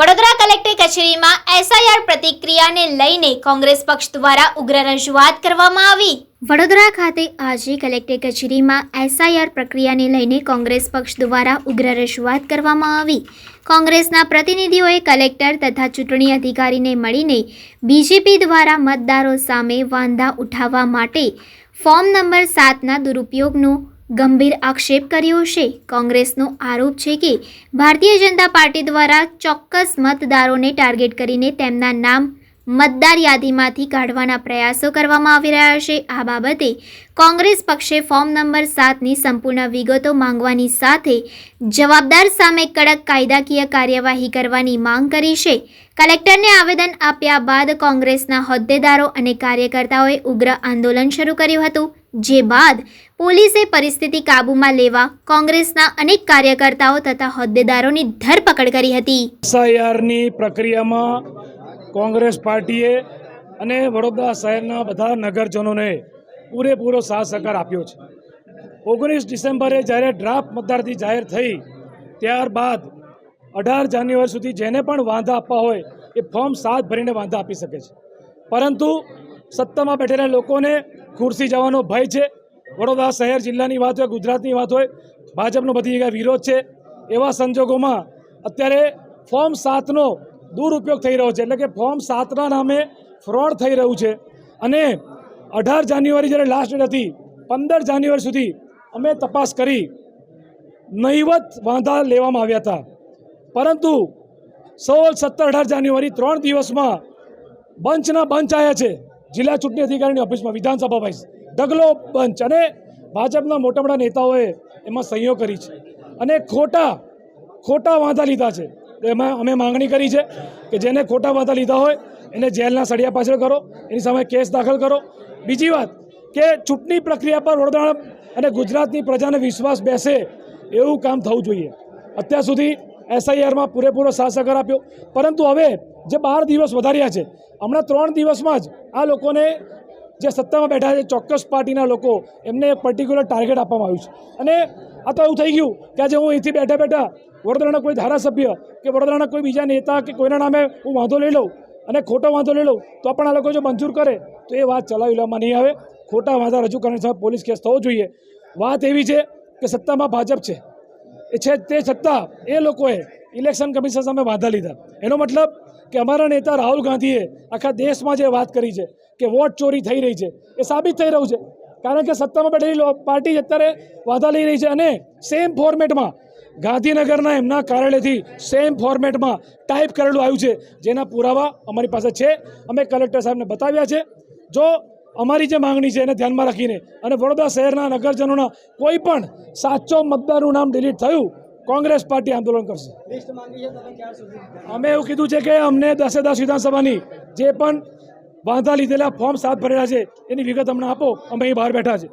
Vadodara collector કચેરીમાં SIR પ્રતિક્રિયાને લઈને કોંગ્રેસ પક્ષ દ્વારા ઉગ્ર રજૂઆત કરવામાં આવી। વડોદરા ખાતે આજે કલેક્ટર કચેરીમાં એસઆઈઆર પ્રક્રિયાને લઈને કોંગ્રેસ પક્ષ દ્વારા ઉગ્ર રજૂઆત કરવામાં આવી। કોંગ્રેસના પ્રતિનિધિઓએ કલેક્ટર તથા ચૂંટણી અધિકારીને મળીને બીજેપી દ્વારા મતદારો સામે વાંધા ઉઠાવવા માટે ફોર્મ નંબર 7ના દુરુપયોગનો ગંભીર આક્ષેપ કર્યો છે। કોંગ્રેસનો આરોપ છે કે ભારતીય જનતા પાર્ટી દ્વારા ચોક્કસ મતદારોને ટાર્ગેટ કરીને તેમના નામ મતદાર યાદીમાંથી કાઢવાના પ્રયાસો કરવામાં આવી રહ્યા છે। આ બાબતે કોંગ્રેસ પક્ષે ફોર્મ નંબર 7ની સંપૂર્ણ વિગતો માંગવાની સાથે જવાબદાર સામે કડક કાયદાકીય કાર્યવાહી કરવાની માંગ કરી છે। કલેક્ટરને આવેદન આપ્યા બાદ કોંગ્રેસના હોદ્દેદારો અને કાર્યકર્તાઓએ ઉગ્ર આંદોલન શરૂ કર્યું હતું, જે બાદ પોલીસે પરિસ્થિતિ કાબૂમાં લેવા કોંગ્રેસના અનેક કાર્યકર્તાઓ તથા હોદ્દેદારોની ધરપકડ કરી હતી। એસઆઈઆરની પ્રક્રિયામાં કોંગ્રેસ પાર્ટીએ અને વડોદરા શહેરના બધા નગરજનોને પૂરેપૂરો સાથ સહકાર આપ્યો છે। 19 ડિસેમ્બરે જ્યારે ડ્રાફ્ટ મતદારથી જાહેર થઈ ત્યારબાદ 18 જાન્યુઆરી સુધી જેને પણ વાંધા આપવા હોય એ ફોર્મ 7 ભરીને વાંધા આપી શકે છે, પરંતુ સત્તામાં બેઠેલા લોકોને ખુરશી જવાનો ભય છે। વડોદરા શહેર જિલ્લાની વાત હોય, ગુજરાતની વાત હોય, ભાજપનો બધી જગ્યાએ વિરોધ છે। એવા સંજોગોમાં અત્યારે ફોર્મ 7નો દુરુપયોગ થઈ રહ્યો છે, એટલે કે ફોર્મ 7ના નામે ફ્રોડ થઈ રહ્યું છે। અને 18 જાન્યુઆરી જ્યારે લાસ્ટ ડેટ હતી, 15 જાન્યુઆરી સુધી અમે તપાસ કરી, નહીવત વાંધા લેવામાં આવ્યા હતા, પરંતુ 16, 17, 18 જાન્યુઆરી 3 દિવસમાં બંચના બંચ આવ્યા છે જિલ્લા ચૂંટણી અધિકારીની ઓફિસમાં, વિધાનસભા વાઇઝ ઢગલો બંચ, અને ભાજપના મોટા મોટા નેતાઓએ એમાં સહીઓ કરી છે અને ખોટા વાંધા લીધા છે। એમાં અમે માંગણી કરી છે કે જેને ખોટા વાંધા લીધા હોય એને જેલના સળિયા પાછળ કરો, એની સામે કેસ દાખલ કરો। બીજી વાત કે ચૂંટણી પ્રક્રિયા પર વડોદરા અને ગુજરાતની પ્રજાને વિશ્વાસ બેસે એવું કામ થવું જોઈએ। અત્યાર સુધી એસઆઈઆરમાં પૂરેપૂરો સાથ સહકાર આપ્યો, પરંતુ હવે જે 12 દિવસ વધાર્યા છે, હમણાં 3 દિવસમાં જ આ લોકોને જે સત્તામાં બેઠા છે ચોક્કસ પાર્ટીના લોકો, એમને પર્ટિક્યુલર ટાર્ગેટ આપવામાં આવ્યું છે। અને આ તો એવું થઈ ગયું કે આજે હું અહીંથી બેઠા વડોદરાના કોઈ ધારાસભ્ય કે વડોદરાના કોઈ બીજા નેતા કે કોઈના નામે હું વાંધો લઈ લઉં અને ખોટો વાંધો લઈ લઉં તો પણ આ લોકો જો મંજૂર કરે તો એ વાત ચલાવી લેવામાં નહીં આવે। ખોટા વાંધા રજૂ કરવાની સામે પોલીસ કેસ થવો જોઈએ। વાત એવી છે કે સત્તામાં ભાજપ છે, તે છતાં એ લોકોએ ઇલેક્શન કમિશન સામે વાંધા લીધા। એનો મતલબ કે અમારા નેતા રાહુલ ગાંધીએ આખા દેશમાં જે વાત કરી છે કે વોટ ચોરી થઈ રહી છે, એ સાબિત થઈ રહ્યું છે, કારણ કે સત્તામાં બેઠેલી પાર્ટી અત્યારે વાંધા લઈ રહી છે અને સેમ ફોર્મેટમાં ગાંધીનગરના એમના કાર્યાલયથી સેમ ફોર્મેટમાં ટાઈપ કરેલું આવ્યું છે, જેના પુરાવા અમારી પાસે છે। અમે કલેક્ટર સાહેબને બતાવ્યા છે। જો અમારી જે માંગણી છે એને ધ્યાનમાં રાખીને અને વડોદરા શહેરના નગરજનોના કોઈ પણ સાચો મતદારનું નામ ડિલીટ થયું, કોંગ્રેસ પાર્ટી આંદોલન કરશે। અમે એવું કીધું છે કે અમને 10 વિધાનસભાની જે પણ વાંધા લીધેલા ફોર્મ 7 ભરેલા છે એની વિગત અમને આપો, અમે અહીં બહાર બેઠા છે।